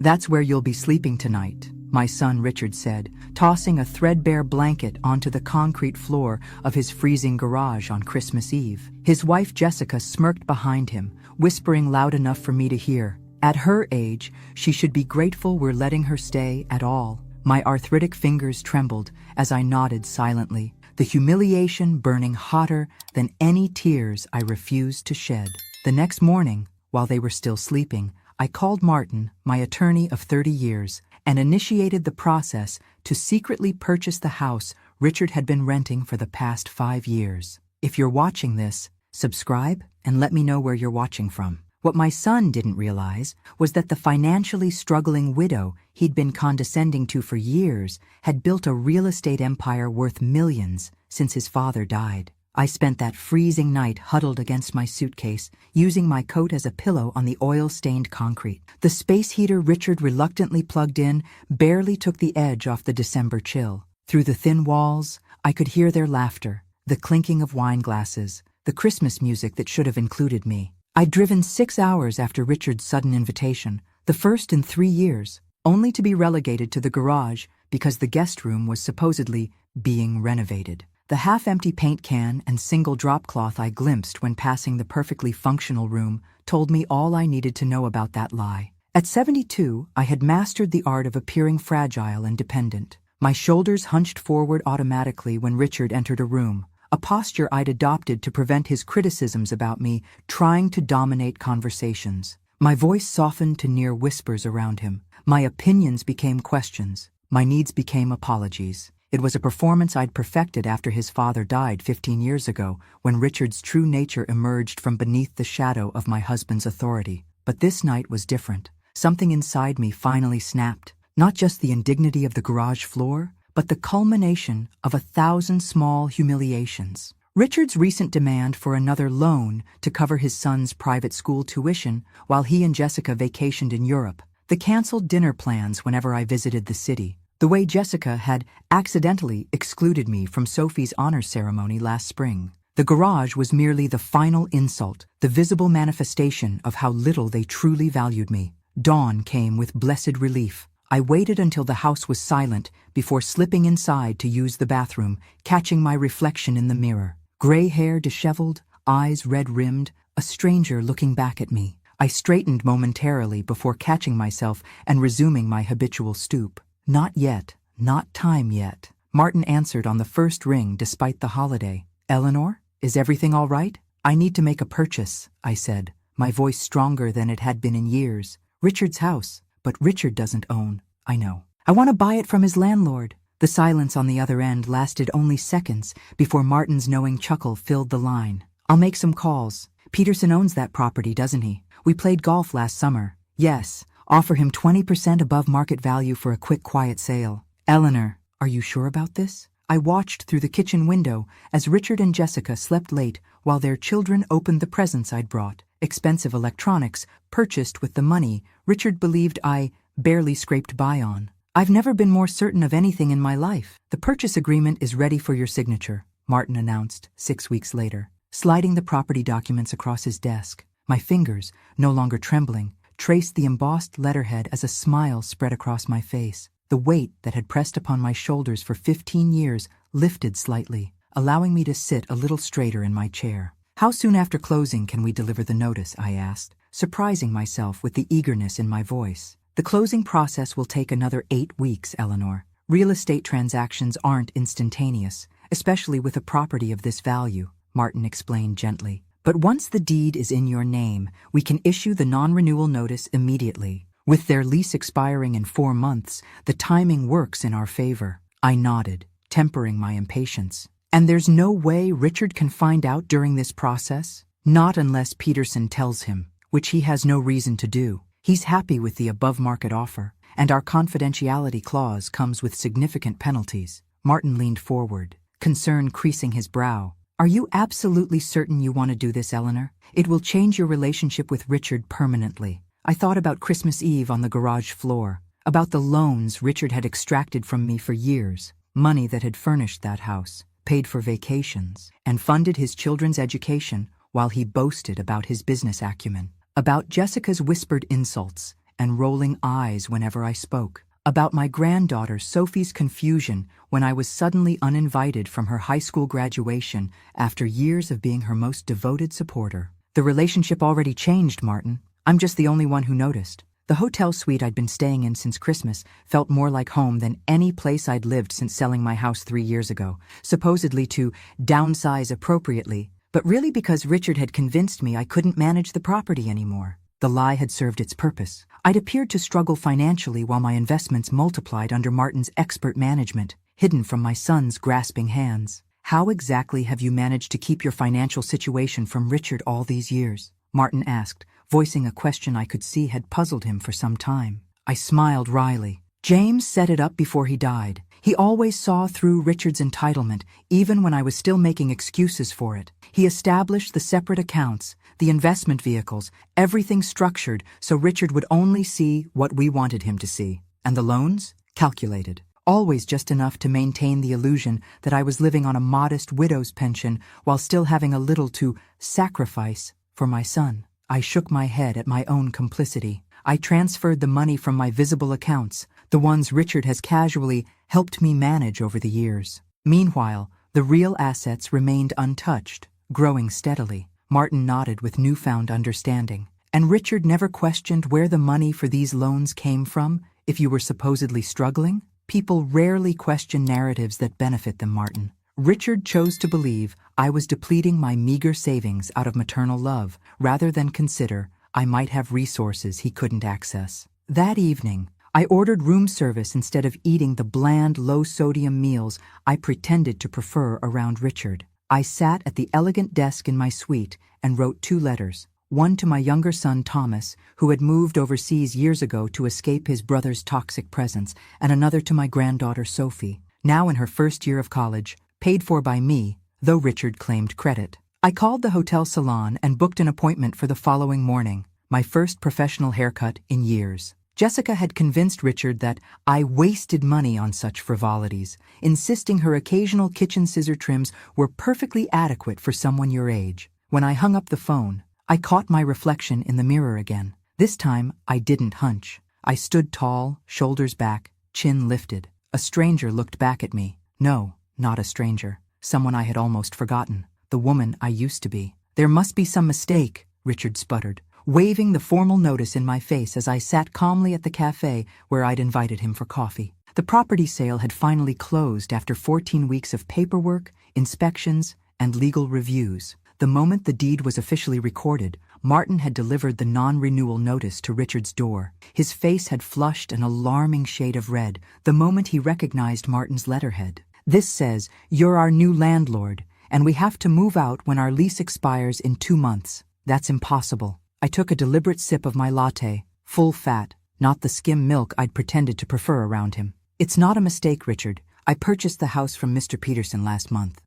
"That's where you'll be sleeping tonight," my son Richard said, tossing a threadbare blanket onto the concrete floor of his freezing garage on Christmas Eve. His wife Jessica smirked behind him, whispering loud enough for me to hear. At her age, she should be grateful we're letting her stay at all. My arthritic fingers trembled as I nodded silently, the humiliation burning hotter than any tears I refused to shed. The next morning, while they were still sleeping, I called Martin, my attorney of 30 years, and initiated the process to secretly purchase the house Richard had been renting for the past 5 years. If you're watching this, subscribe and let me know where you're watching from. What my son didn't realize was that the financially struggling widow he'd been condescending to for years had built a real estate empire worth millions since his father died. I spent that freezing night huddled against my suitcase, using my coat as a pillow on the oil-stained concrete. The space heater Richard reluctantly plugged in barely took the edge off the December chill. Through the thin walls, I could hear their laughter, the clinking of wine glasses, the Christmas music that should have included me. I'd driven 6 hours after Richard's sudden invitation, the first in 3 years, only to be relegated to the garage because the guest room was supposedly being renovated. The half-empty paint can and single drop cloth I glimpsed when passing the perfectly functional room told me all I needed to know about that lie. At 72, I had mastered the art of appearing fragile and dependent. My shoulders hunched forward automatically when Richard entered a room, a posture I'd adopted to prevent his criticisms about me trying to dominate conversations. My voice softened to near whispers around him. My opinions became questions. My needs became apologies. It was a performance I'd perfected after his father died 15 years ago, when Richard's true nature emerged from beneath the shadow of my husband's authority. But this night was different. Something inside me finally snapped. Not just the indignity of the garage floor, but the culmination of 1,000 small humiliations. Richard's recent demand for another loan to cover his son's private school tuition while he and Jessica vacationed in Europe. The canceled dinner plans whenever I visited the city. The way Jessica had accidentally excluded me from Sophie's honors ceremony last spring. The garage was merely the final insult, the visible manifestation of how little they truly valued me. Dawn came with blessed relief. I waited until the house was silent before slipping inside to use the bathroom, catching my reflection in the mirror. Gray hair disheveled, eyes red-rimmed, a stranger looking back at me. I straightened momentarily before catching myself and resuming my habitual stoop. "Not yet, not time yet," Martin answered on the first ring despite the holiday. "Eleanor, is everything all right?" "I need to make a purchase," I said, my voice stronger than it had been in years. "Richard's house. But Richard doesn't own, I know. I want to buy it from his landlord." The silence on the other end lasted only seconds before Martin's knowing chuckle filled the line. "I'll make some calls. Peterson owns that property, doesn't he? We played golf last summer." "Yes. Offer him 20% above market value for a quick, quiet sale." "Eleanor, are you sure about this?" I watched through the kitchen window as Richard and Jessica slept late while their children opened the presents I'd brought. Expensive electronics, purchased with the money Richard believed I barely scraped by on. "I've never been more certain of anything in my life." "The purchase agreement is ready for your signature," Martin announced 6 weeks later, sliding the property documents across his desk. My fingers, no longer trembling, traced the embossed letterhead as a smile spread across my face. The weight that had pressed upon my shoulders for 15 years lifted slightly, allowing me to sit a little straighter in my chair. "How soon after closing can we deliver the notice?" I asked, surprising myself with the eagerness in my voice. "The closing process will take another 8 weeks, Eleanor. Real estate transactions aren't instantaneous, especially with a property of this value," Martin explained gently. "But once the deed is in your name, we can issue the non-renewal notice immediately. With their lease expiring in 4 months, the timing works in our favor." I nodded, tempering my impatience. "And there's no way Richard can find out during this process?" "Not unless Peterson tells him, which he has no reason to do. He's happy with the above-market offer, and our confidentiality clause comes with significant penalties." Martin leaned forward, concern creasing his brow. "Are you absolutely certain you want to do this, Eleanor? It will change your relationship with Richard permanently." I thought about Christmas Eve on the garage floor, about the loans Richard had extracted from me for years, money that had furnished that house, paid for vacations, and funded his children's education while he boasted about his business acumen. About Jessica's whispered insults and rolling eyes whenever I spoke. About my granddaughter Sophie's confusion when I was suddenly uninvited from her high school graduation after years of being her most devoted supporter. The relationship already changed, Martin. I'm just the only one who noticed. The hotel suite I'd been staying in since Christmas felt more like home than any place I'd lived since selling my house 3 years ago, supposedly to downsize appropriately, but really because Richard had convinced me I couldn't manage the property anymore. The lie had served its purpose. I'd appeared to struggle financially while my investments multiplied under Martin's expert management, hidden from my son's grasping hands. How exactly have you managed to keep your financial situation from Richard all these years? Martin asked, voicing a question I could see had puzzled him for some time. I smiled wryly. James set it up before he died. He always saw through Richard's entitlement, even when I was still making excuses for it. He established the separate accounts, the investment vehicles, everything structured so Richard would only see what we wanted him to see. And the loans? Calculated. Always just enough to maintain the illusion that I was living on a modest widow's pension while still having a little to sacrifice for my son. I shook my head at my own complicity. I transferred the money from my visible accounts, the ones Richard has casually helped me manage over the years. Meanwhile, the real assets remained untouched, growing steadily. Martin nodded with newfound understanding. And Richard never questioned where the money for these loans came from if you were supposedly struggling? People rarely question narratives that benefit them, Martin. Richard chose to believe I was depleting my meager savings out of maternal love, rather than consider I might have resources he couldn't access. That evening, I ordered room service instead of eating the bland, low-sodium meals I pretended to prefer around Richard. I sat at the elegant desk in my suite and wrote 2 letters. One to my younger son Thomas, who had moved overseas years ago to escape his brother's toxic presence, and another to my granddaughter Sophie, now in her first year of college, paid for by me, though Richard claimed credit. I called the hotel salon and booked an appointment for the following morning, my first professional haircut in years. Jessica had convinced Richard that I wasted money on such frivolities, insisting her occasional kitchen scissor trims were perfectly adequate for someone your age. When I hung up the phone, I caught my reflection in the mirror again. This time, I didn't hunch. I stood tall, shoulders back, chin lifted. A stranger looked back at me. No, not a stranger. Someone I had almost forgotten. The woman I used to be. There must be some mistake, Richard sputtered, waving the formal notice in my face as I sat calmly at the cafe where I'd invited him for coffee. The property sale had finally closed after 14 weeks of paperwork, inspections, and legal reviews. The moment the deed was officially recorded, Martin had delivered the non-renewal notice to Richard's door. His face had flushed an alarming shade of red the moment he recognized Martin's letterhead. This says, "You're our new landlord, and we have to move out when our lease expires in 2 months. That's impossible." I took a deliberate sip of my latte, full fat, not the skim milk I'd pretended to prefer around him. "It's not a mistake, Richard. I purchased the house from Mr. Peterson last month.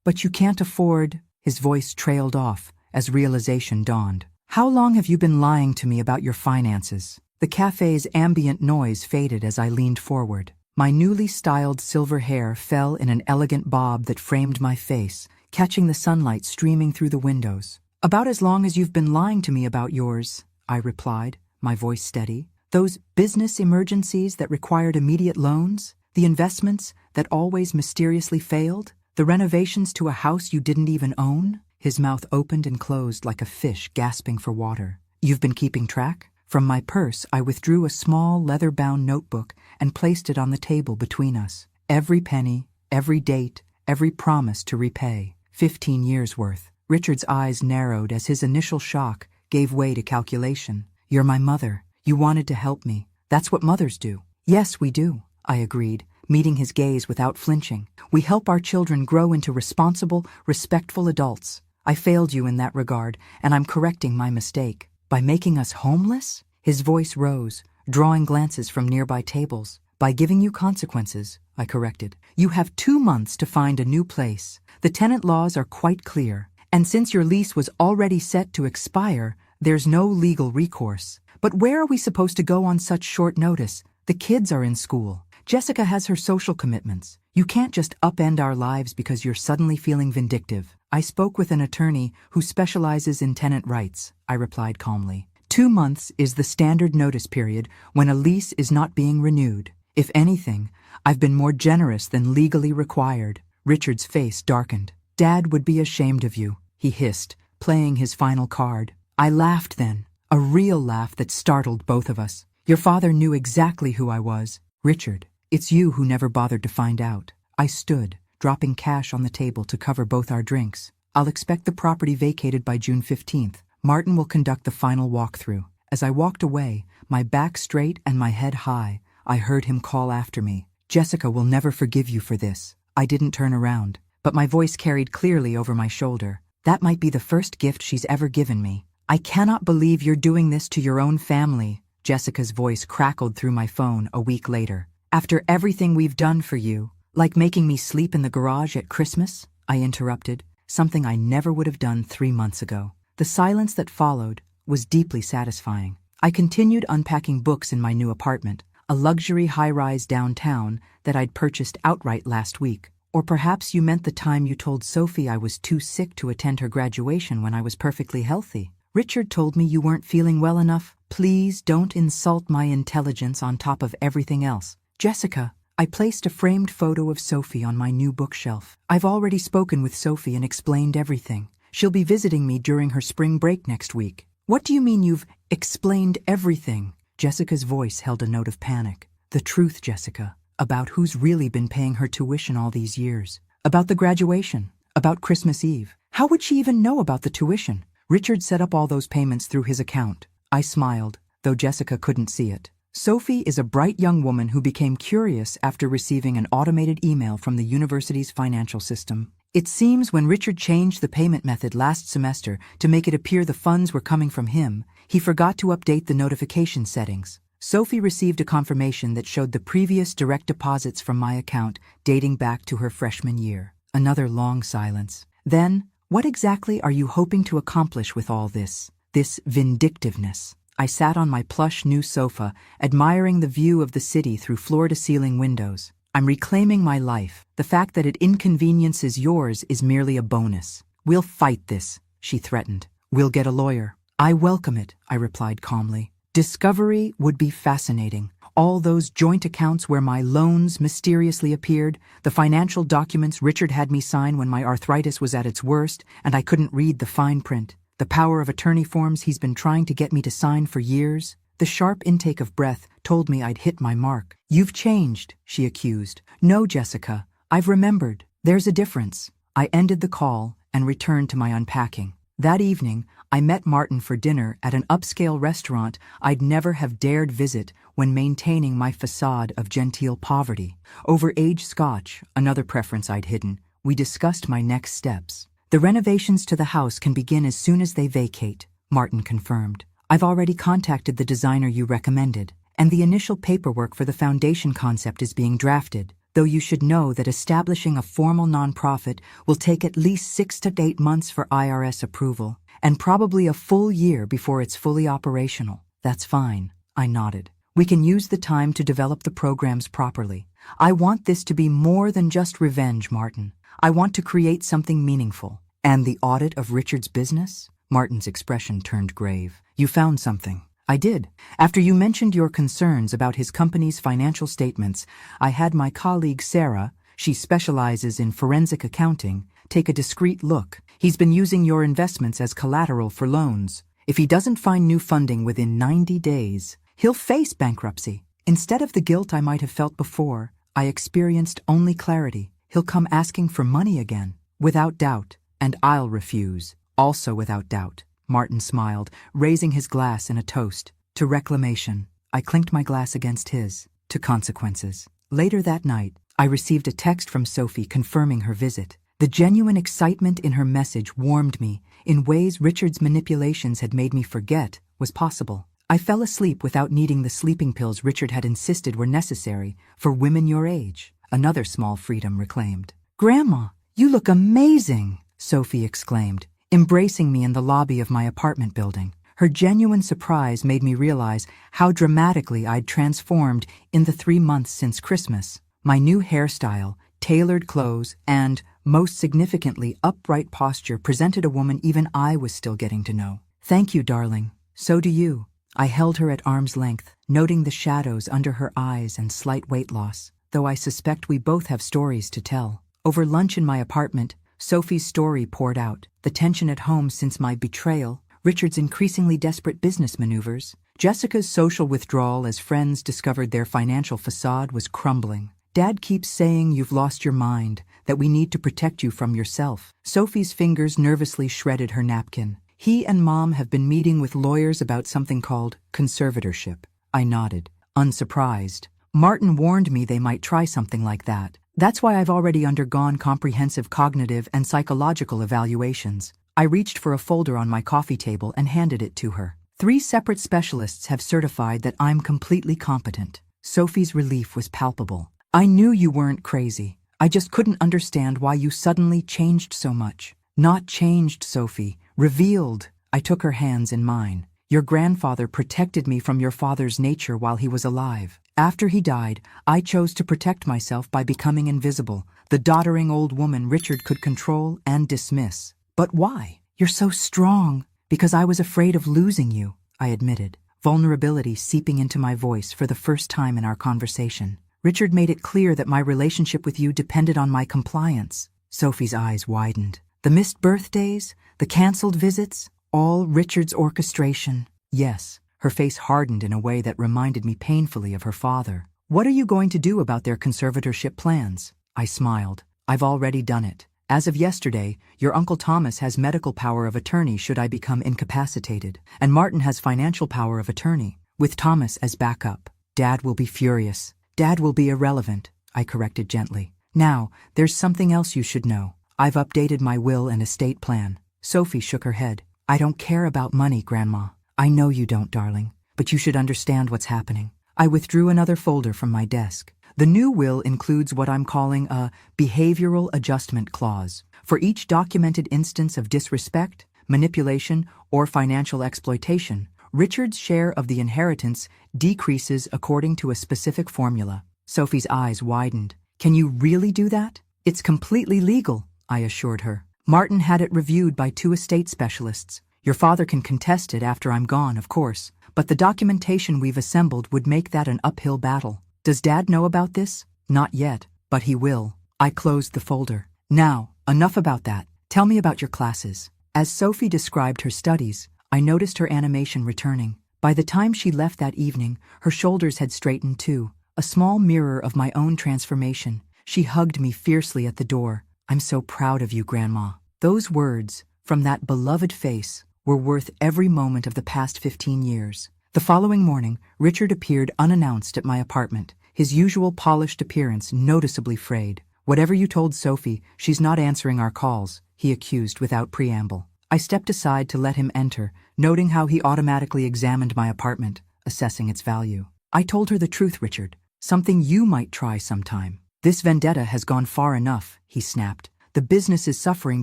But you can't afford..." His voice trailed off as realization dawned. "How long have you been lying to me about your finances?" The cafe's ambient noise faded as I leaned forward. My newly styled silver hair fell in an elegant bob that framed my face, catching the sunlight streaming through the windows. "About as long as you've been lying to me about yours," I replied, my voice steady. "Those business emergencies that required immediate loans? The investments that always mysteriously failed? The renovations to a house you didn't even own?" His mouth opened and closed like a fish gasping for water. "You've been keeping track?" From my purse, I withdrew a small leather-bound notebook and placed it on the table between us. Every penny, every date, every promise to repay. 15 years' worth. Richard's eyes narrowed as his initial shock gave way to calculation. "You're my mother. You wanted to help me. That's what mothers do." "Yes, we do," I agreed, meeting his gaze without flinching. "We help our children grow into responsible, respectful adults. I failed you in that regard, and I'm correcting my mistake. By making us homeless?" His voice rose, drawing glances from nearby tables. "By giving you consequences," I corrected. "You have 2 months to find a new place. The tenant laws are quite clear, and since your lease was already set to expire, there's no legal recourse. But where are we supposed to go on such short notice? The kids are in school. Jessica has her social commitments. You can't just upend our lives because you're suddenly feeling vindictive." "I spoke with an attorney who specializes in tenant rights," I replied calmly. 2 months is the standard notice period when a lease is not being renewed. If anything, I've been more generous than legally required. Richard's face darkened. Dad would be ashamed of you, he hissed, playing his final card. I laughed then, a real laugh that startled both of us. Your father knew exactly who I was. Richard, it's you who never bothered to find out. I stood, dropping cash on the table to cover both our drinks. I'll expect the property vacated by June 15th. Martin will conduct the final walkthrough. As I walked away, my back straight and my head high, I heard him call after me. Jessica will never forgive you for this. I didn't turn around, but my voice carried clearly over my shoulder. That might be the first gift she's ever given me. I cannot believe you're doing this to your own family. Jessica's voice crackled through my phone a week later. After everything we've done for you, like making me sleep in the garage at Christmas? I interrupted, something I never would have done 3 months ago. The silence that followed was deeply satisfying. I continued unpacking books in my new apartment, a luxury high-rise downtown that I'd purchased outright last week. Or perhaps you meant the time you told Sophie I was too sick to attend her graduation when I was perfectly healthy. Richard told me you weren't feeling well enough. Please don't insult my intelligence on top of everything else. Jessica, I placed a framed photo of Sophie on my new bookshelf. I've already spoken with Sophie and explained everything. She'll be visiting me during her spring break next week. What do you mean you've explained everything? Jessica's voice held a note of panic. The truth, Jessica, about who's really been paying her tuition all these years. About the graduation. About Christmas Eve. How would she even know about the tuition? Richard set up all those payments through his account. I smiled, though Jessica couldn't see it. Sophie is a bright young woman who became curious after receiving an automated email from the university's financial system. It seems when Richard changed the payment method last semester to make it appear the funds were coming from him, he forgot to update the notification settings. Sophie received a confirmation that showed the previous direct deposits from my account dating back to her freshman year. Another long silence. Then, what exactly are you hoping to accomplish with all this? This vindictiveness? I sat on my plush new sofa, admiring the view of the city through floor-to-ceiling windows. I'm reclaiming my life. The fact that it inconveniences yours is merely a bonus. We'll fight this, she threatened. We'll get a lawyer. I welcome it, I replied calmly. Discovery would be fascinating. All those joint accounts where my loans mysteriously appeared, the financial documents Richard had me sign when my arthritis was at its worst and I couldn't read the fine print, the power of attorney forms he's been trying to get me to sign for years. The sharp intake of breath told me I'd hit my mark. You've changed, she accused. No, Jessica, I've remembered. There's a difference. I ended the call and returned to my unpacking. That evening, I met Martin for dinner at an upscale restaurant I'd never have dared visit when maintaining my facade of genteel poverty. Over aged scotch, another preference I'd hidden, we discussed my next steps. The renovations to the house can begin as soon as they vacate, Martin confirmed. I've already contacted the designer you recommended, and the initial paperwork for the foundation concept is being drafted, though you should know that establishing a formal nonprofit will take at least 6 to 8 months for IRS approval, and probably a full year before it's fully operational. That's fine, I nodded. We can use the time to develop the programs properly. I want this to be more than just revenge, Martin. I want to create something meaningful. And the audit of Richard's business? Martin's expression turned grave. You found something. I did. After you mentioned your concerns about his company's financial statements, I had my colleague Sarah, she specializes in forensic accounting, take a discreet look. He's been using your investments as collateral for loans. If he doesn't find new funding within 90 days, he'll face bankruptcy. Instead of the guilt I might have felt before, I experienced only clarity. He'll come asking for money again, without doubt, and I'll refuse, also without doubt. Martin smiled, raising his glass in a toast. To reclamation. I clinked my glass against his. To consequences. Later that night, I received a text from Sophie confirming her visit. The genuine excitement in her message warmed me in ways Richard's manipulations had made me forget was possible. I fell asleep without needing the sleeping pills Richard had insisted were necessary for women your age. Another small freedom reclaimed. Grandma, you look amazing, Sophie exclaimed, embracing me in the lobby of my apartment building. Her genuine surprise made me realize how dramatically I'd transformed in the 3 months since Christmas. My new hairstyle, tailored clothes, and, most significantly, upright posture presented a woman even I was still getting to know. Thank you, darling, So do you. I held her at arm's length, noting the shadows under her eyes and slight weight loss, though I suspect we both have stories to tell. Over lunch in my apartment, Sophie's story poured out. The tension at home since my betrayal, Richard's increasingly desperate business maneuvers, Jessica's social withdrawal as friends discovered their financial facade was crumbling. Dad keeps saying you've lost your mind, that we need to protect you from yourself. Sophie's fingers nervously shredded her napkin. He and Mom have been meeting with lawyers about something called conservatorship. I nodded, unsurprised. Martin warned me they might try something like that. That's why I've already undergone comprehensive cognitive and psychological evaluations. I reached for a folder on my coffee table and handed it to her. 3 separate specialists have certified that I'm completely competent. Sophie's relief was palpable. I knew you weren't crazy. I just couldn't understand why you suddenly changed so much. Not changed, Sophie. Revealed. I took her hands in mine. Your grandfather protected me from your father's nature while he was alive. After he died, I chose to protect myself by becoming invisible, the doddering old woman Richard could control and dismiss. But why? You're so strong. Because I was afraid of losing you, I admitted, vulnerability seeping into my voice for the first time in our conversation. Richard made it clear that my relationship with you depended on my compliance. Sophie's eyes widened. The missed birthdays, the canceled visits, all Richard's orchestration. Yes, her face hardened in a way that reminded me painfully of her father. What are you going to do about their conservatorship plans? I smiled. I've already done it. As of yesterday, your Uncle Thomas has medical power of attorney should I become incapacitated, and Martin has financial power of attorney, with Thomas as backup. Dad will be furious. Dad will be irrelevant, I corrected gently. Now, there's something else you should know. I've updated my will and estate plan. Sophie shook her head. I don't care about money, Grandma. I know you don't, darling, but you should understand what's happening. I withdrew another folder from my desk. The new will includes what I'm calling a behavioral adjustment clause. For each documented instance of disrespect, manipulation, or financial exploitation, Richard's share of the inheritance decreases according to a specific formula. Sophie's eyes widened. Can you really do that? It's completely legal, I assured her. Martin had it reviewed by 2 estate specialists. Your father can contest it after I'm gone, of course, but the documentation we've assembled would make that an uphill battle. Does Dad know about this? Not yet, but he will. I closed the folder. Now, enough about that. Tell me about your classes. As Sophie described her studies, I noticed her animation returning. By the time she left that evening, her shoulders had straightened too, a small mirror of my own transformation. She hugged me fiercely at the door. I'm so proud of you, Grandma. Those words, from that beloved face, were worth every moment of the past 15 years. The following morning, Richard appeared unannounced at my apartment, his usual polished appearance noticeably frayed. Whatever you told Sophie, she's not answering our calls, he accused without preamble. I stepped aside to let him enter, noting how he automatically examined my apartment, assessing its value. I told her the truth, Richard. Something you might try sometime. This vendetta has gone far enough, he snapped. The business is suffering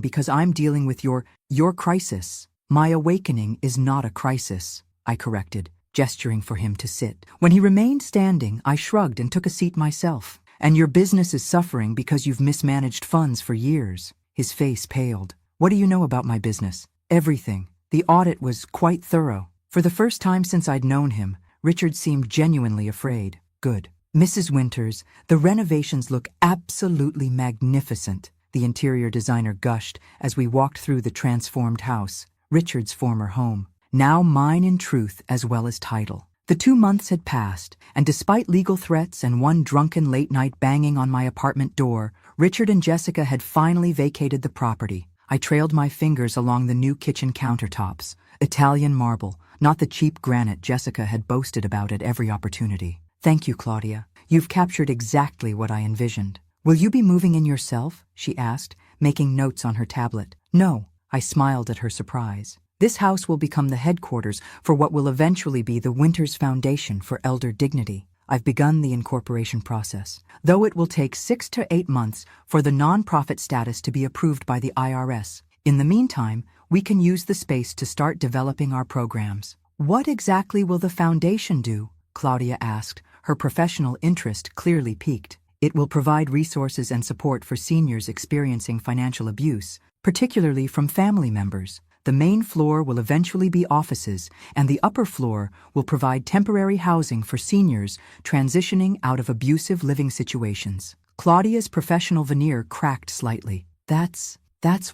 because I'm dealing with your crisis. My awakening is not a crisis, I corrected, gesturing for him to sit. When he remained standing, I shrugged and took a seat myself. And your business is suffering because you've mismanaged funds for years. His face paled. What do you know about my business? Everything. The audit was quite thorough. For the first time since I'd known him, Richard seemed genuinely afraid. Good. Mrs. Winters, the renovations look absolutely magnificent, the interior designer gushed as we walked through the transformed house, Richard's former home. Now mine in truth as well as title. The 2 months had passed, and despite legal threats and one drunken late-night banging on my apartment door, Richard and Jessica had finally vacated the property. I trailed my fingers along the new kitchen countertops, Italian marble, not the cheap granite Jessica had boasted about at every opportunity. Thank you, Claudia. You've captured exactly what I envisioned. Will you be moving in yourself? She asked, making notes on her tablet. No, I smiled at her surprise. This house will become the headquarters for what will eventually be the Winters Foundation for Elder Dignity. I've begun the incorporation process, though it will take 6 to 8 months for the nonprofit status to be approved by the IRS. In the meantime, we can use the space to start developing our programs. What exactly will the foundation do? Claudia asked, her professional interest clearly piqued. It will provide resources and support for seniors experiencing financial abuse, particularly from family members. The main floor will eventually be offices, and the upper floor will provide temporary housing for seniors transitioning out of abusive living situations. Claudia's professional veneer cracked slightly. That's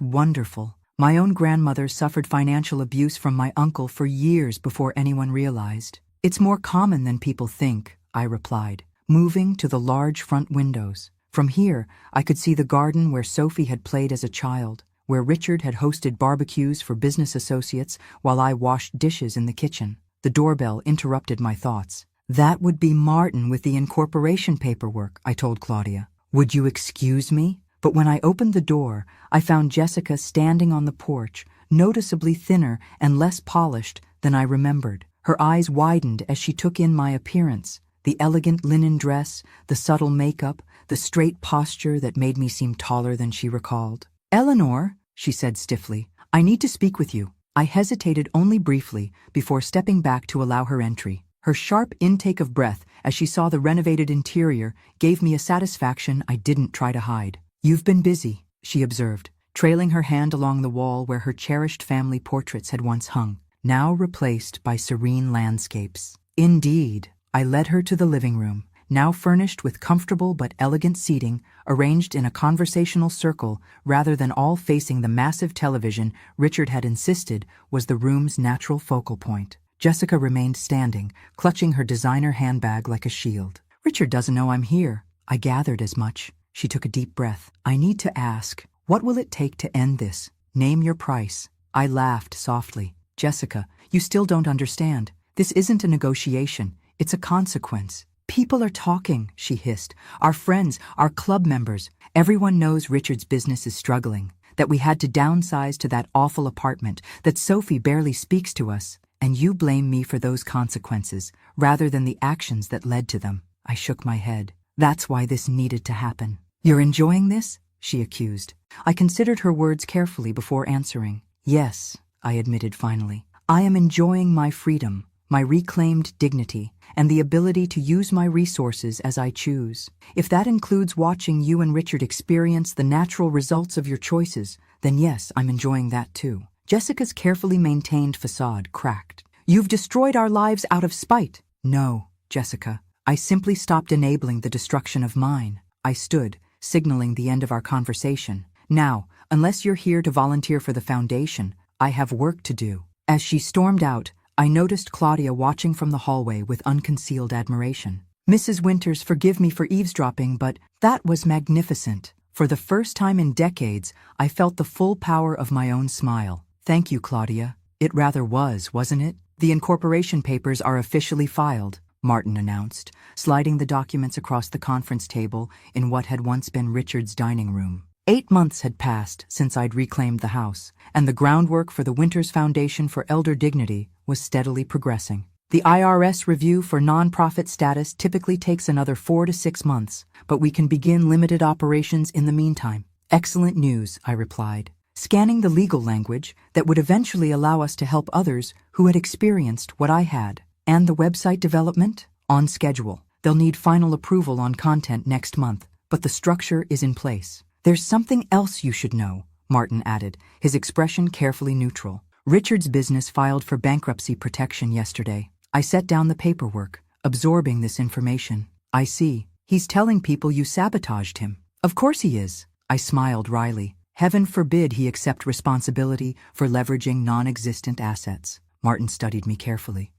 wonderful. My own grandmother suffered financial abuse from my uncle for years before anyone realized. It's more common than people think, I replied, moving to the large front windows. From here, I could see the garden where Sophie had played as a child, where Richard had hosted barbecues for business associates while I washed dishes in the kitchen. The doorbell interrupted my thoughts. That would be Martin with the incorporation paperwork, I told Claudia. Would you excuse me? But when I opened the door, I found Jessica standing on the porch, noticeably thinner and less polished than I remembered. Her eyes widened as she took in my appearance, the elegant linen dress, the subtle makeup, the straight posture that made me seem taller than she recalled. Eleanor, she said stiffly, I need to speak with you. I hesitated only briefly before stepping back to allow her entry. Her sharp intake of breath as she saw the renovated interior gave me a satisfaction I didn't try to hide. You've been busy, she observed, trailing her hand along the wall where her cherished family portraits had once hung, now replaced by serene landscapes. Indeed, I led her to the living room, now furnished with comfortable but elegant seating, arranged in a conversational circle rather than all facing the massive television Richard had insisted was the room's natural focal point. Jessica remained standing, clutching her designer handbag like a shield. Richard doesn't know I'm here. I gathered as much. She took a deep breath. I need to ask, what will it take to end this? Name your price. I laughed softly. Jessica, you still don't understand. This isn't a negotiation. It's a consequence. People are talking, she hissed. Our friends, our club members. Everyone knows Richard's business is struggling, that we had to downsize to that awful apartment, that Sophie barely speaks to us, and you blame me for those consequences, rather than the actions that led to them. I shook my head. That's why this needed to happen. You're enjoying this? She accused. I considered her words carefully before answering. Yes, I admitted finally. I am enjoying my freedom, my reclaimed dignity, and the ability to use my resources as I choose. If that includes watching you and Richard experience the natural results of your choices, then yes, I'm enjoying that too. Jessica's carefully maintained facade cracked. You've destroyed our lives out of spite. No, Jessica. I simply stopped enabling the destruction of mine. I stood, signaling the end of our conversation. Now, unless you're here to volunteer for the foundation, I have work to do. As she stormed out, I noticed Claudia watching from the hallway with unconcealed admiration. Mrs. Winters, forgive me for eavesdropping, but that was magnificent. For the first time in decades, I felt the full power of my own smile. Thank you, Claudia. It rather was, wasn't it? The incorporation papers are officially filed, Martin announced, sliding the documents across the conference table in what had once been Richard's dining room. 8 months had passed since I'd reclaimed the house, and the groundwork for the Winters Foundation for Elder Dignity was steadily progressing. The IRS review for nonprofit status typically takes another 4 to 6 months, but we can begin limited operations in the meantime. Excellent news, I replied, scanning the legal language that would eventually allow us to help others who had experienced what I had. And the website development? On schedule. They'll need final approval on content next month, but the structure is in place. There's something else you should know, Martin added, his expression carefully neutral. Richard's business filed for bankruptcy protection yesterday. I set down the paperwork, absorbing this information. I see. He's telling people you sabotaged him. Of course he is. I smiled wryly. Heaven forbid he accept responsibility for leveraging non-existent assets. Martin studied me carefully.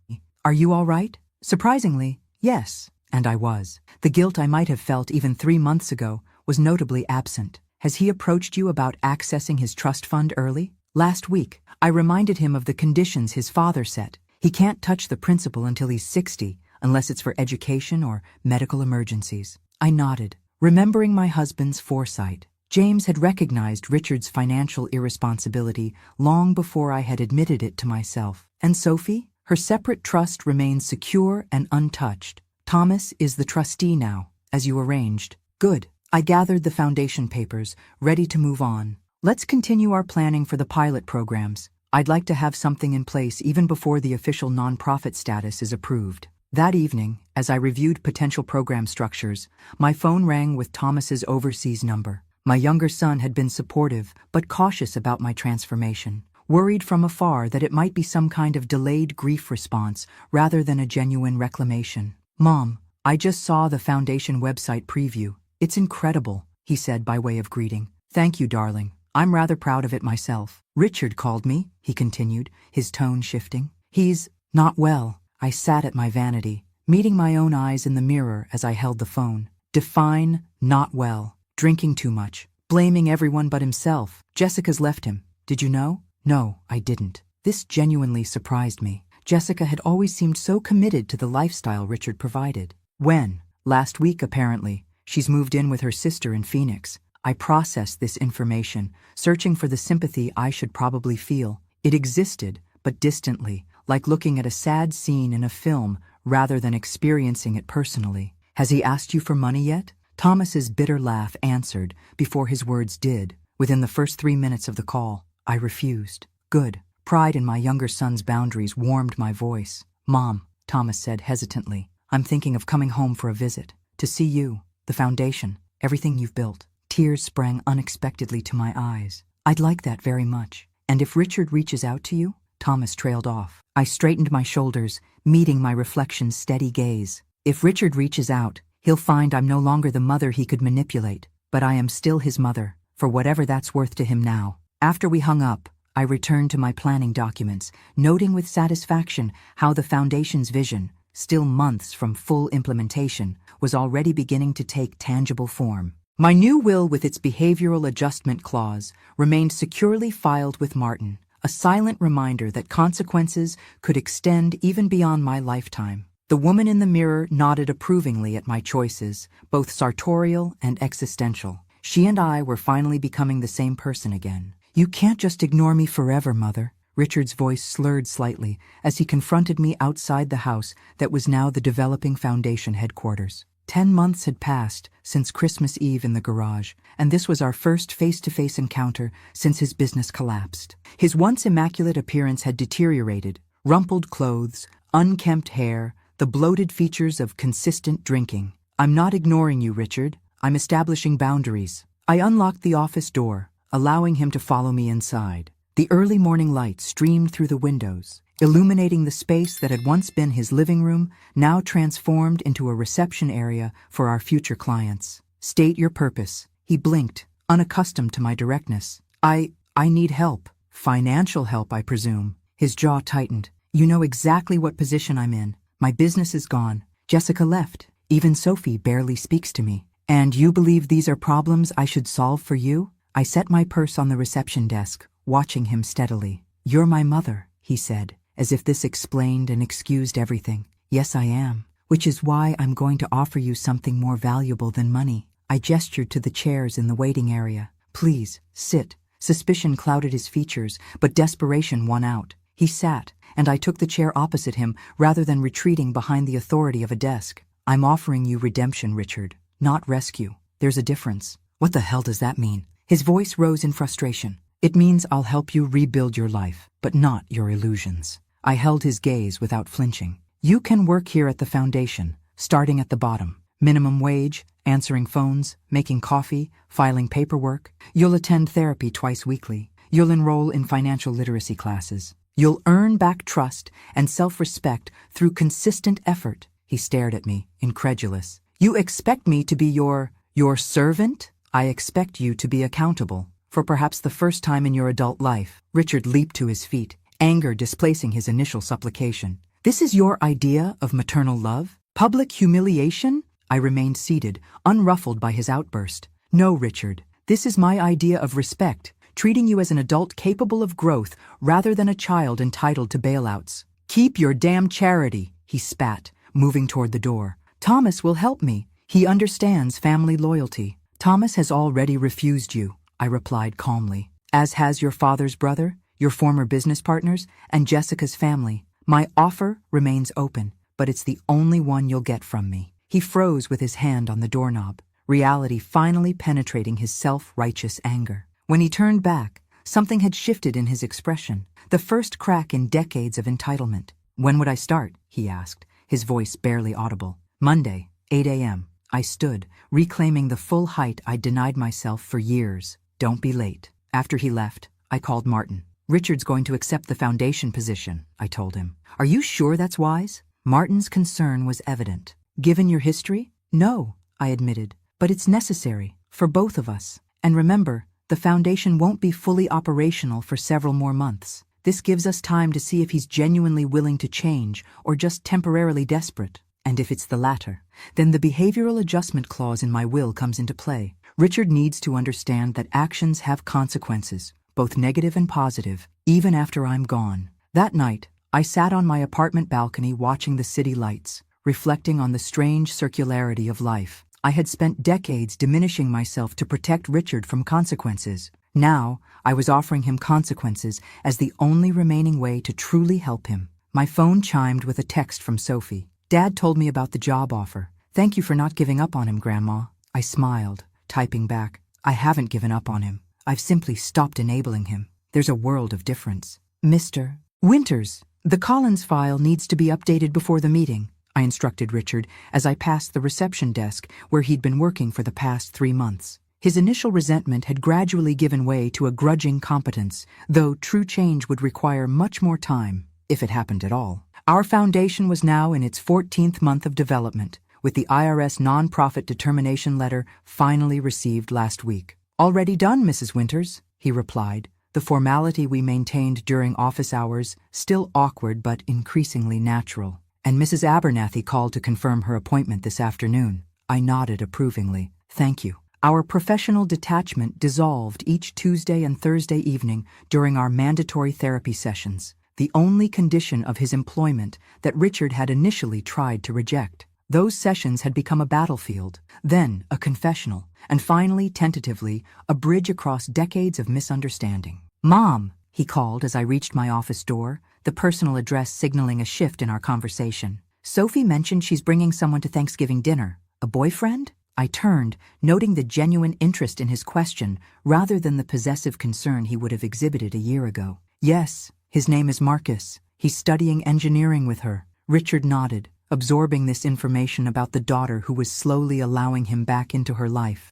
Are you all right? Surprisingly, yes. And I was. The guilt I might have felt even 3 months ago was notably absent. Has he approached you about accessing his trust fund early? Last week, I reminded him of the conditions his father set. He can't touch the principal until he's 60, unless it's for education or medical emergencies. I nodded, remembering my husband's foresight. James had recognized Richard's financial irresponsibility long before I had admitted it to myself. And Sophie? Her separate trust remains secure and untouched. Thomas is the trustee now, as you arranged. Good. I gathered the foundation papers, ready to move on. Let's continue our planning for the pilot programs. I'd like to have something in place even before the official nonprofit status is approved. That evening, as I reviewed potential program structures, my phone rang with Thomas's overseas number. My younger son had been supportive, but cautious about my transformation. worried from afar that it might be some kind of delayed grief response rather than a genuine reclamation. "Mom, I just saw the Foundation website preview. It's incredible," he said by way of greeting. "Thank you, darling. I'm rather proud of it myself. Richard called me," he continued, his tone shifting. "He's not well." I sat at my vanity, meeting my own eyes in the mirror as I held the phone. Define not well. Drinking too much. Blaming everyone but himself. Jessica's left him. Did you know? No, I didn't. This genuinely surprised me. Jessica had always seemed so committed to the lifestyle Richard provided. When? Last week, apparently. She's moved in with her sister in Phoenix. I processed this information, searching for the sympathy I should probably feel. It existed, but distantly, like looking at a sad scene in a film rather than experiencing it personally. "Has he asked you for money yet?" Thomas's bitter laugh answered before his words did. Within the first 3 minutes of the call, I refused. Good. Pride in my younger son's boundaries warmed my voice. "Mom," Thomas said hesitantly, "I'm thinking of coming home for a visit. To see you, the foundation, everything you've built." Tears sprang unexpectedly to my eyes. "I'd like that very much. And if Richard reaches out to you?" Thomas trailed off. I straightened my shoulders, meeting my reflection's steady gaze. "If Richard reaches out, he'll find I'm no longer the mother he could manipulate, but I am still his mother, for whatever that's worth to him now." After we hung up, I returned to my planning documents, noting with satisfaction how the Foundation's vision, still months from full implementation, was already beginning to take tangible form. My new will with its behavioral adjustment clause remained securely filed with Martin, a silent reminder that consequences could extend even beyond my lifetime. The woman in the mirror nodded approvingly at my choices, both sartorial and existential. She and I were finally becoming the same person again. "You can't just ignore me forever, Mother." Richard's voice slurred slightly as he confronted me outside the house that was now the developing Foundation headquarters. 10 months had passed since Christmas Eve in the garage, and this was our first face-to-face encounter since his business collapsed. His once immaculate appearance had deteriorated. Rumpled clothes, unkempt hair, the bloated features of consistent drinking. "I'm not ignoring you, Richard. I'm establishing boundaries." I unlocked the office door, allowing him to follow me inside. The early morning light streamed through the windows, illuminating the space that had once been his living room, now transformed into a reception area for our future clients. "State your purpose." He blinked, unaccustomed to my directness. I need help." "Financial help, I presume." His jaw tightened. "You know exactly what position I'm in. My business is gone. Jessica left. Even Sophie barely speaks to me. And you believe these are problems I should solve for you?" I set my purse on the reception desk, watching him steadily. "You're my mother," he said, as if this explained and excused everything. "Yes, I am. Which is why I'm going to offer you something more valuable than money." I gestured to the chairs in the waiting area. "Please, sit." Suspicion clouded his features, but desperation won out. He sat, and I took the chair opposite him rather than retreating behind the authority of a desk. "I'm offering you redemption, Richard, not rescue. There's a difference." "What the hell does that mean?" His voice rose in frustration. "It means I'll help you rebuild your life, but not your illusions." I held his gaze without flinching. "You can work here at the Foundation, starting at the bottom. Minimum wage, answering phones, making coffee, filing paperwork. You'll attend therapy twice weekly. You'll enroll in financial literacy classes. You'll earn back trust and self-respect through consistent effort." He stared at me, incredulous. "You expect me to be your servant?" "I expect you to be accountable, for perhaps the first time in your adult life." Richard leaped to his feet, anger displacing his initial supplication. "This is your idea of maternal love? Public humiliation?" I remained seated, unruffled by his outburst. "No, Richard. This is my idea of respect, treating you as an adult capable of growth rather than a child entitled to bailouts." "Keep your damn charity," he spat, moving toward the door. "Thomas will help me. He understands family loyalty." "Thomas has already refused you," I replied calmly, "as has your father's brother, your former business partners, and Jessica's family. My offer remains open, but it's the only one you'll get from me." He froze with his hand on the doorknob, reality finally penetrating his self-righteous anger. When he turned back, something had shifted in his expression, the first crack in decades of entitlement. "When would I start?" he asked, his voice barely audible. "Monday, 8 a.m. I stood, reclaiming the full height I'd denied myself for years. "Don't be late." After he left, I called Martin. Richard's going to accept the foundation position, I told him. Are you sure that's wise? Martin's concern was evident. Given your history? No, I admitted. But it's necessary, for both of us. And remember, the foundation won't be fully operational for several more months. This gives us time to see if he's genuinely willing to change or just temporarily desperate. And if it's the latter, then the behavioral adjustment clause in my will comes into play. Richard needs to understand that actions have consequences, both negative and positive, even after I'm gone. That night, I sat on my apartment balcony watching the city lights, reflecting on the strange circularity of life. I had spent decades diminishing myself to protect Richard from consequences. Now, I was offering him consequences as the only remaining way to truly help him. My phone chimed with a text from Sophie. Dad told me about the job offer. Thank you for not giving up on him, Grandma. I smiled, typing back. I haven't given up on him. I've simply stopped enabling him. There's a world of difference. Mr. Winters, the Collins file needs to be updated before the meeting, I instructed Richard as I passed the reception desk where he'd been working for the past 3 months. His initial resentment had gradually given way to a grudging competence, though true change would require much more time, if it happened at all. Our foundation was now in its 14th month of development, with the IRS nonprofit determination letter finally received last week. Already done, Mrs. Winters, he replied, the formality we maintained during office hours still awkward but increasingly natural. And Mrs. Abernathy called to confirm her appointment this afternoon. I nodded approvingly. Thank you. Our professional detachment dissolved each Tuesday and Thursday evening during our mandatory therapy sessions, the only condition of his employment that Richard had initially tried to reject. Those sessions had become a battlefield, then a confessional, and finally, tentatively, a bridge across decades of misunderstanding. Mom, he called as I reached my office door, the personal address signaling a shift in our conversation. Sophie mentioned she's bringing someone to Thanksgiving dinner. A boyfriend? I turned, noting the genuine interest in his question rather than the possessive concern he would have exhibited a year ago. Yes, his name is Marcus. He's studying engineering with her. Richard nodded, absorbing this information about the daughter who was slowly allowing him back into her life.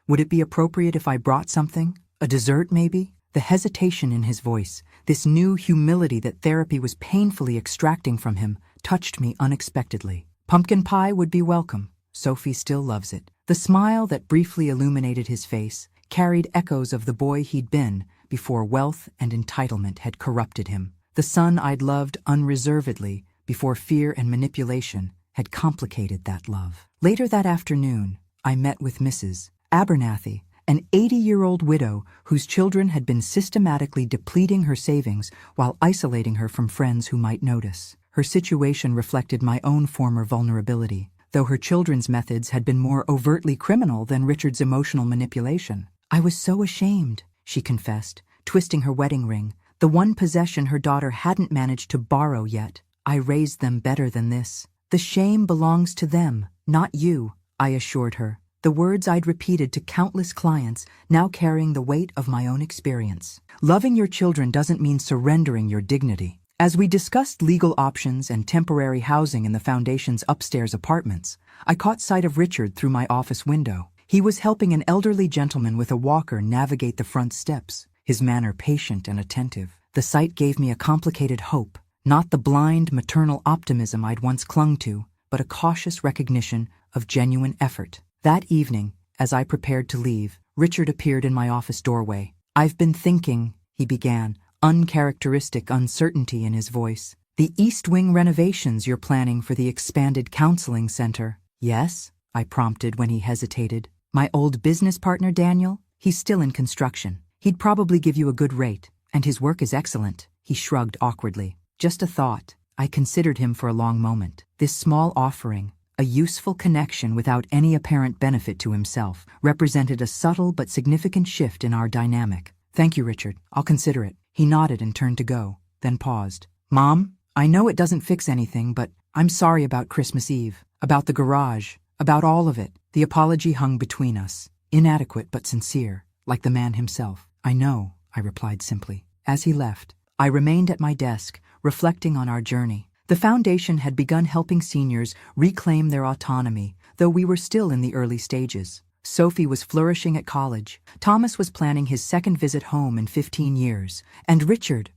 Would it be appropriate if I brought something? A dessert, maybe? The hesitation in his voice, this new humility that therapy was painfully extracting from him, touched me unexpectedly. Pumpkin pie would be welcome. Sophie still loves it. The smile that briefly illuminated his face carried echoes of the boy he'd been before wealth and entitlement had corrupted him. The son I'd loved unreservedly before fear and manipulation had complicated that love. Later that afternoon, I met with Mrs. Abernathy, an 80-year-old widow whose children had been systematically depleting her savings while isolating her from friends who might notice. Her situation reflected my own former vulnerability, though her children's methods had been more overtly criminal than Richard's emotional manipulation. I was so ashamed, she confessed, twisting her wedding ring, the one possession her daughter hadn't managed to borrow yet. I raised them better than this. The shame belongs to them, not you, I assured her, the words I'd repeated to countless clients, now carrying the weight of my own experience. Loving your children doesn't mean surrendering your dignity. As we discussed legal options and temporary housing in the foundation's upstairs apartments, I caught sight of Richard through my office window. He was helping an elderly gentleman with a walker navigate the front steps, his manner patient and attentive. The sight gave me a complicated hope, not the blind maternal optimism I'd once clung to, but a cautious recognition of genuine effort. That evening, as I prepared to leave, Richard appeared in my office doorway. I've been thinking, he began, uncharacteristic uncertainty in his voice. The East Wing renovations you're planning for the expanded counseling center. Yes, I prompted when he hesitated. My old business partner, Daniel? He's still in construction. He'd probably give you a good rate, and his work is excellent. He shrugged awkwardly. Just a thought. I considered him for a long moment. This small offering, a useful connection without any apparent benefit to himself, represented a subtle but significant shift in our dynamic. Thank you, Richard. I'll consider it. He nodded and turned to go, then paused. Mom, I know it doesn't fix anything, but I'm sorry about Christmas Eve, about the garage, about all of it. The apology hung between us, inadequate but sincere, like the man himself. I know, I replied simply. As he left, I remained at my desk, reflecting on our journey. The foundation had begun helping seniors reclaim their autonomy, though we were still in the early stages. Sophie was flourishing at college. Thomas was planning his second visit home in 15 years. And Richard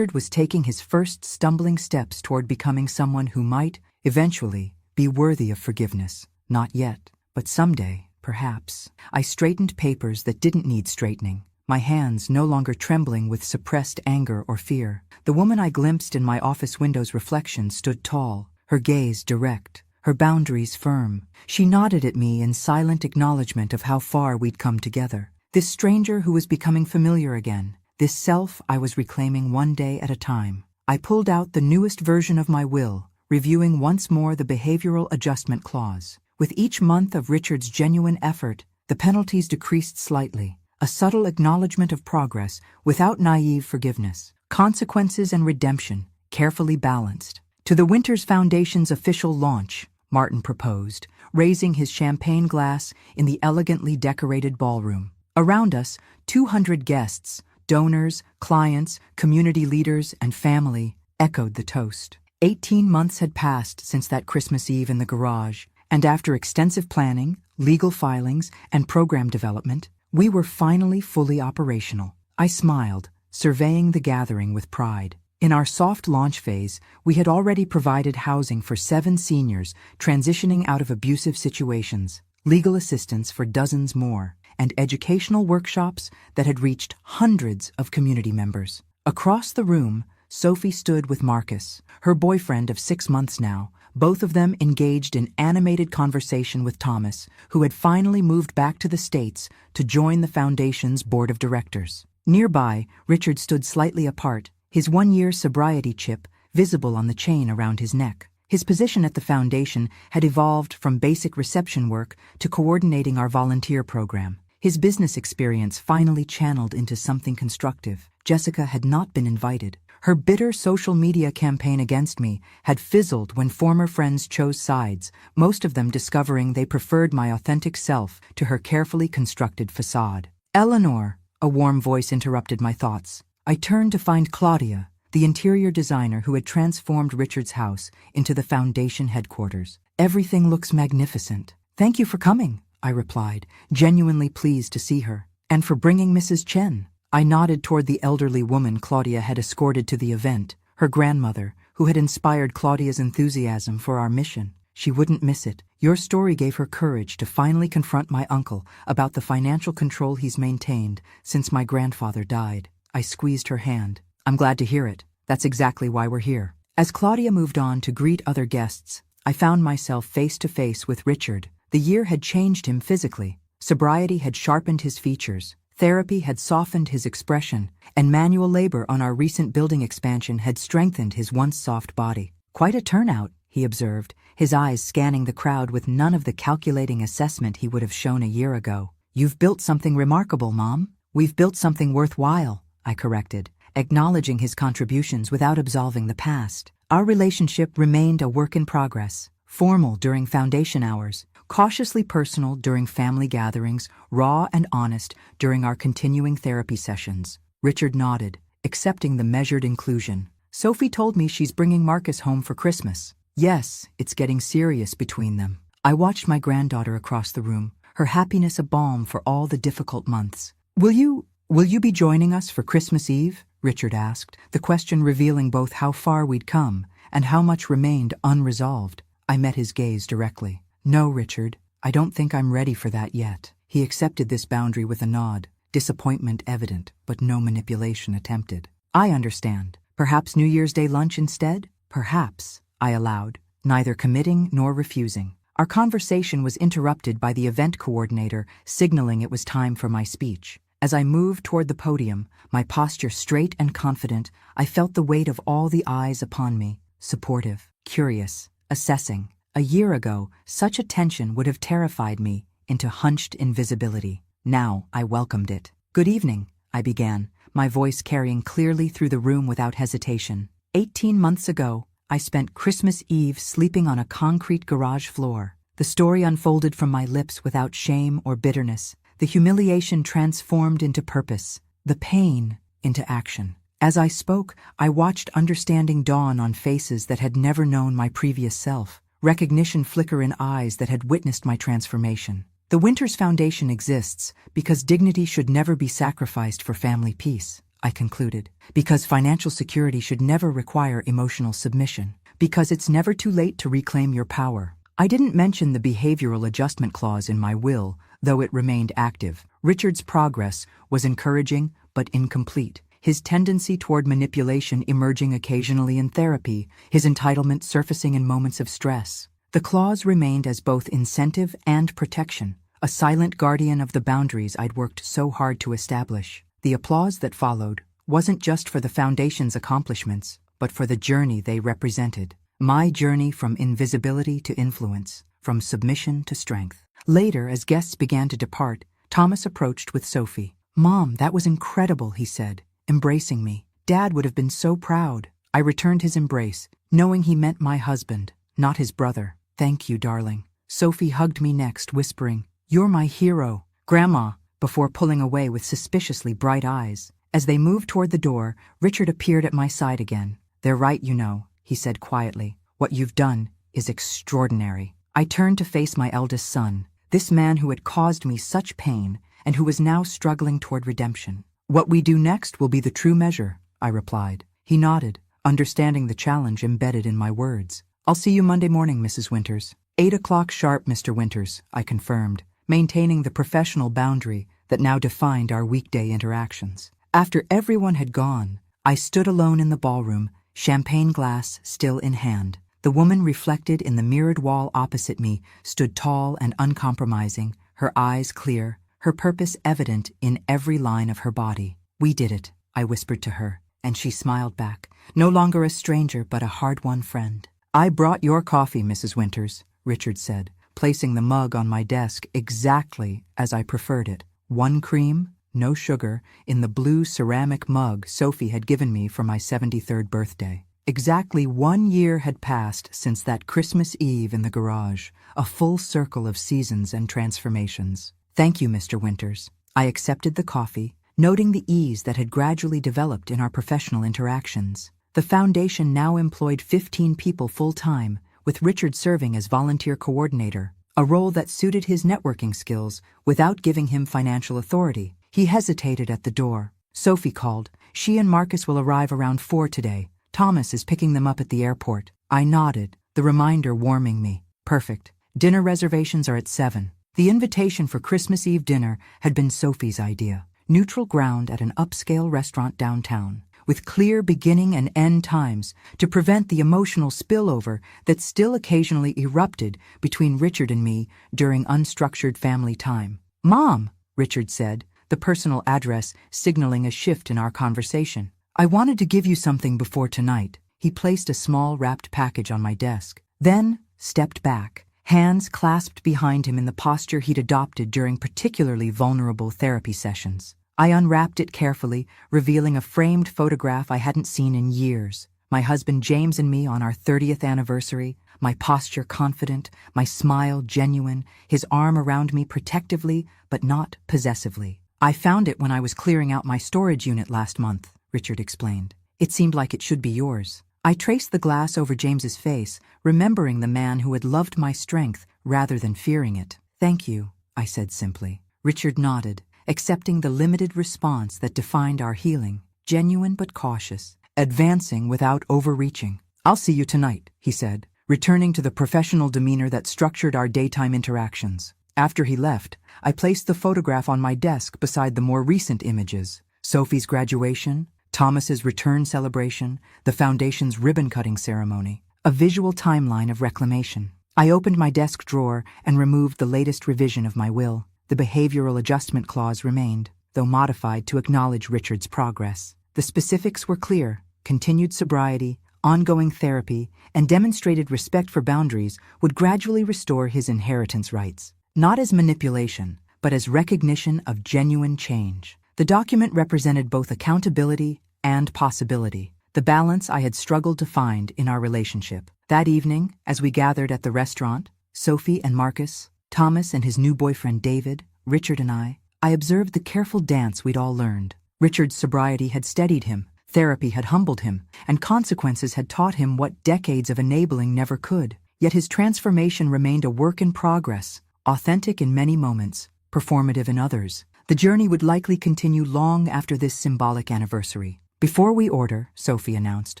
was taking his first stumbling steps toward becoming someone who might, eventually, be worthy of forgiveness. Not yet, but someday, perhaps. I straightened papers that didn't need straightening, my hands no longer trembling with suppressed anger or fear. The woman I glimpsed in my office window's reflection stood tall, her gaze direct, her boundaries firm. She nodded at me in silent acknowledgement of how far we'd come together. This stranger who was becoming familiar again, this self I was reclaiming one day at a time. I pulled out the newest version of my will, reviewing once more the behavioral adjustment clause. With each month of Richard's genuine effort, the penalties decreased slightly, a subtle acknowledgement of progress without naive forgiveness. Consequences and redemption, carefully balanced. To the Winters Foundation's official launch, Martin proposed, raising his champagne glass in the elegantly decorated ballroom. Around us, 200 guests, donors, clients, community leaders, and family, echoed the toast. 18 months had passed since that Christmas Eve in the garage, and after extensive planning, legal filings, and program development, we were finally fully operational. I smiled, surveying the gathering with pride. In our soft launch phase, we had already provided housing for 7 seniors transitioning out of abusive situations, legal assistance for dozens more, and educational workshops that had reached hundreds of community members. Across the room, Sophie stood with Marcus, her boyfriend of 6 months now, both of them engaged in animated conversation with Thomas, who had finally moved back to the States to join the Foundation's board of directors. Nearby, Richard stood slightly apart, his 1-year sobriety chip visible on the chain around his neck. His position at the Foundation had evolved from basic reception work to coordinating our volunteer program. His business experience finally channeled into something constructive. Jessica had not been invited. Her bitter social media campaign against me had fizzled when former friends chose sides, most of them discovering they preferred my authentic self to her carefully constructed facade. "Eleanor," a warm voice interrupted my thoughts. I turned to find Claudia, the interior designer who had transformed Richard's house into the Foundation headquarters. "Everything looks magnificent." "Thank you for coming," I replied, genuinely pleased to see her. "And for bringing Mrs. Chen." I nodded toward the elderly woman Claudia had escorted to the event, her grandmother, who had inspired Claudia's enthusiasm for our mission. "She wouldn't miss it. Your story gave her courage to finally confront my uncle about the financial control he's maintained since my grandfather died." I squeezed her hand. "I'm glad to hear it. That's exactly why we're here." As Claudia moved on to greet other guests, I found myself face to face with Richard. The year had changed him physically. Sobriety had sharpened his features. Therapy had softened his expression, and manual labor on our recent building expansion had strengthened his once soft body. "Quite a turnout," he observed, his eyes scanning the crowd with none of the calculating assessment he would have shown a year ago. "You've built something remarkable, Mom." "We've built something worthwhile," I corrected, acknowledging his contributions without absolving the past. Our relationship remained a work in progress, formal during Foundation hours, cautiously personal during family gatherings, raw and honest during our continuing therapy sessions. Richard nodded, accepting the measured inclusion. "Sophie told me she's bringing Marcus home for Christmas." "Yes, it's getting serious between them." I watched my granddaughter across the room, her happiness a balm for all the difficult months. Will you be joining us for Christmas Eve?" Richard asked, the question revealing both how far we'd come and how much remained unresolved. I met his gaze directly. "No, Richard, I don't think I'm ready for that yet." He accepted this boundary with a nod, disappointment evident, but no manipulation attempted. "I understand. Perhaps New Year's Day lunch instead?" "Perhaps," I allowed, neither committing nor refusing. Our conversation was interrupted by the event coordinator signaling it was time for my speech. As I moved toward the podium, my posture straight and confident, I felt the weight of all the eyes upon me, supportive, curious, assessing. A year ago, such attention would have terrified me into hunched invisibility. Now I welcomed it. "Good evening," I began, my voice carrying clearly through the room without hesitation. 18 months ago, I spent Christmas Eve sleeping on a concrete garage floor. The story unfolded from my lips without shame or bitterness. The humiliation transformed into purpose, the pain into action. As I spoke, I watched understanding dawn on faces that had never known my previous self, recognition flicker in eyes that had witnessed my transformation. The Winters Foundation exists because dignity should never be sacrificed for family peace, I concluded. Because financial security should never require emotional submission. Because it's never too late to reclaim your power. I didn't mention the behavioral adjustment clause in my will, though it remained active. Richard's progress was encouraging but incomplete. His tendency toward manipulation emerging occasionally in therapy, his entitlement surfacing in moments of stress. The clause remained as both incentive and protection, a silent guardian of the boundaries I'd worked so hard to establish. The applause that followed wasn't just for the Foundation's accomplishments, but for the journey they represented. My journey from invisibility to influence, from submission to strength. Later, as guests began to depart, Thomas approached with Sophie. "Mom, that was incredible," he said, embracing me. "Dad would have been so proud." I returned his embrace, knowing he meant my husband, not his brother. "Thank you, darling." Sophie hugged me next, whispering, "You're my hero, Grandma," before pulling away with suspiciously bright eyes. As they moved toward the door, Richard appeared at my side again. "They're right, you know," he said quietly. "What you've done is extraordinary." I turned to face my eldest son, this man who had caused me such pain and who was now struggling toward redemption. "What we do next will be the true measure," I replied. He nodded, understanding the challenge embedded in my words. "I'll see you Monday morning, Mrs. Winters." 8 o'clock sharp, Mr. Winters, I confirmed, maintaining the professional boundary that now defined our weekday interactions. After everyone had gone, I stood alone in the ballroom, champagne glass still in hand. The woman reflected in the mirrored wall opposite me stood tall and uncompromising, her eyes clear, her purpose evident in every line of her body. "We did it," I whispered to her, and she smiled back, no longer a stranger but a hard-won friend. "I brought your coffee, Mrs. Winters," Richard said, placing the mug on my desk exactly as I preferred it. 1 cream, no sugar, in the blue ceramic mug Sophie had given me for my 73rd birthday. Exactly 1 year had passed since that Christmas Eve in the garage, a full circle of seasons and transformations. "Thank you, Mr. Winters." I accepted the coffee, noting the ease that had gradually developed in our professional interactions. The Foundation now employed 15 people full-time, with Richard serving as volunteer coordinator, a role that suited his networking skills without giving him financial authority. He hesitated at the door. Sophie called. "She and Marcus will arrive around 4 today. Thomas is picking them up at the airport." I nodded, the reminder warming me. "Perfect. Dinner reservations are at 7. The invitation for Christmas Eve dinner had been Sophie's idea. Neutral ground at an upscale restaurant downtown, with clear beginning and end times to prevent the emotional spillover that still occasionally erupted between Richard and me during unstructured family time. "Mom," Richard said, the personal address signaling a shift in our conversation. "I wanted to give you something before tonight." He placed a small wrapped package on my desk, then stepped back, hands clasped behind him in the posture he'd adopted during particularly vulnerable therapy sessions. I unwrapped it carefully, revealing a framed photograph I hadn't seen in years. My husband James and me on our 30th anniversary, my posture confident, my smile genuine, his arm around me protectively but not possessively. "I found it when I was clearing out my storage unit last month," Richard explained. "It seemed like it should be yours." I traced the glass over James's face, remembering the man who had loved my strength rather than fearing it. "Thank you," I said simply. Richard nodded, accepting the limited response that defined our healing, genuine but cautious, advancing without overreaching. "I'll see you tonight," he said, returning to the professional demeanor that structured our daytime interactions. After he left, I placed the photograph on my desk beside the more recent images: Sophie's graduation, Thomas's return celebration, the Foundation's ribbon-cutting ceremony, a visual timeline of reclamation. I opened my desk drawer and removed the latest revision of my will. The behavioral adjustment clause remained, though modified to acknowledge Richard's progress. The specifics were clear: continued sobriety, ongoing therapy, and demonstrated respect for boundaries would gradually restore his inheritance rights. Not as manipulation, but as recognition of genuine change. The document represented both accountability and possibility, the balance I had struggled to find in our relationship. That evening, as we gathered at the restaurant, Sophie and Marcus, Thomas and his new boyfriend David, Richard and I observed the careful dance we'd all learned. Richard's sobriety had steadied him, therapy had humbled him, and consequences had taught him what decades of enabling never could. Yet his transformation remained a work in progress, authentic in many moments, performative in others. The journey would likely continue long after this symbolic anniversary. Before we order, Sophie announced,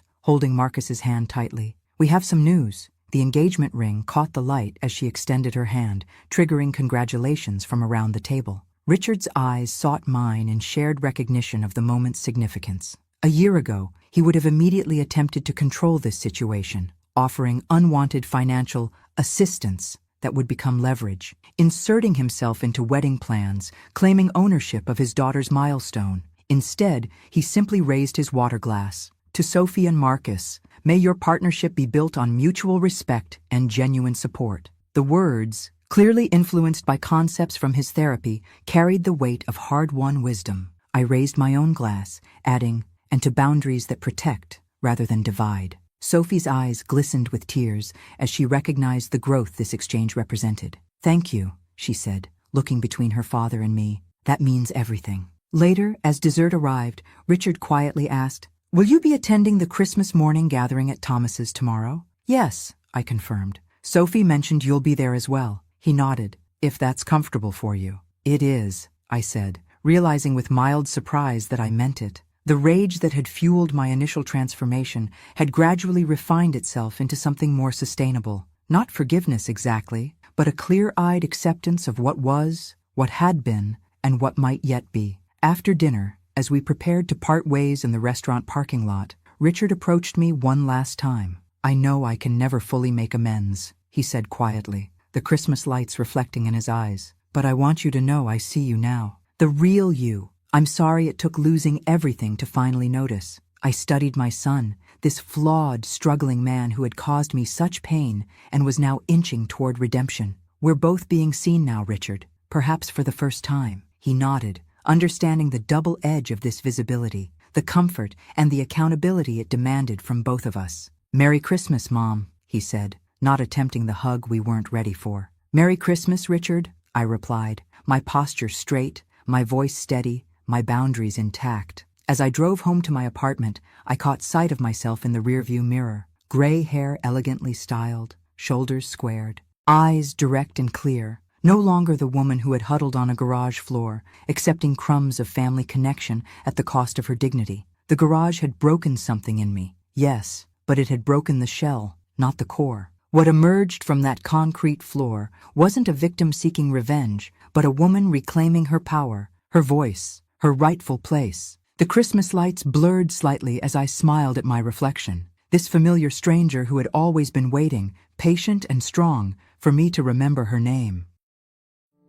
holding Marcus's hand tightly, we have some news. The engagement ring caught the light as she extended her hand, triggering congratulations from around the table. Richard's eyes sought mine in shared recognition of the moment's significance. A year ago, he would have immediately attempted to control this situation, offering unwanted financial assistance that would become leverage, inserting himself into wedding plans, claiming ownership of his daughter's milestone. Instead, he simply raised his water glass. To Sophie and Marcus, may your partnership be built on mutual respect and genuine support. The words, clearly influenced by concepts from his therapy, carried the weight of hard-won wisdom. I raised my own glass, adding, and to boundaries that protect rather than divide. Sophie's eyes glistened with tears as she recognized the growth this exchange represented. Thank you, she said, looking between her father and me. That means everything. Later, as dessert arrived, Richard quietly asked, will you be attending the Christmas morning gathering at Thomas's tomorrow? Yes, I confirmed. Sophie mentioned you'll be there as well. He nodded. If that's comfortable for you. It is, I said, realizing with mild surprise that I meant it. The rage that had fueled my initial transformation had gradually refined itself into something more sustainable. Not forgiveness exactly, but a clear-eyed acceptance of what was, what had been, and what might yet be. After dinner, as we prepared to part ways in the restaurant parking lot, Richard approached me one last time. I know I can never fully make amends, he said quietly, the Christmas lights reflecting in his eyes. But I want you to know I see you now. The real you. I'm sorry it took losing everything to finally notice. I studied my son, this flawed, struggling man who had caused me such pain and was now inching toward redemption. We're both being seen now, Richard, perhaps for the first time. He nodded, understanding the double edge of this visibility, the comfort and the accountability it demanded from both of us. Merry Christmas, Mom, he said, not attempting the hug we weren't ready for. Merry Christmas, Richard, I replied, my posture straight, my voice steady, my boundaries intact. As I drove home to my apartment, I caught sight of myself in the rearview mirror. Gray hair elegantly styled, shoulders squared, eyes direct and clear. No longer the woman who had huddled on a garage floor, accepting crumbs of family connection at the cost of her dignity. The garage had broken something in me, yes, but it had broken the shell, not the core. What emerged from that concrete floor wasn't a victim seeking revenge, but a woman reclaiming her power, her voice, her rightful place. The Christmas lights blurred slightly as I smiled at my reflection. This familiar stranger who had always been waiting, patient and strong, for me to remember her name.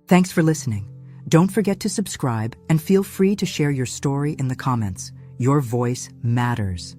Thanks for listening. Don't forget to subscribe and feel free to share your story in the comments. Your voice matters.